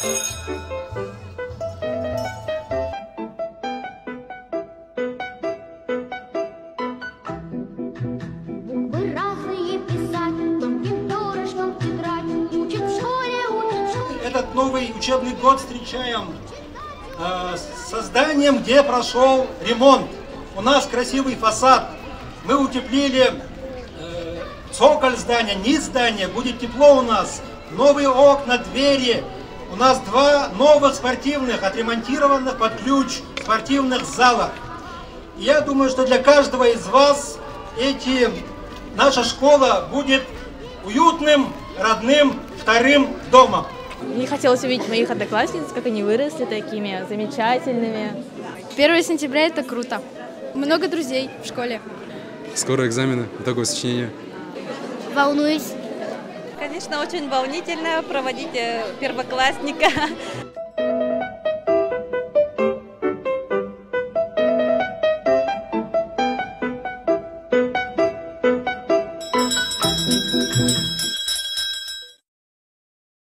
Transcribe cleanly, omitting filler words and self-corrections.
Буквы разные писать, тонким перышком тетрадь, учат в школе, учат в школе. Этот новый учебный год встречаем с созданием, где прошел ремонт. У нас красивый фасад. Мы утеплили цоколь здания, низ здания. Будет тепло у нас. Новые окна, двери. У нас 2 новых спортивных, отремонтированных под ключ спортивных зала. И я думаю, что для каждого из вас наша школа будет уютным, родным, вторым домом. Мне хотелось увидеть моих одноклассниц, как они выросли такими замечательными. 1 сентября это круто. Много друзей в школе. Скоро экзамены, такое сочинение. Волнуюсь. Конечно, очень волнительно проводить первоклассника.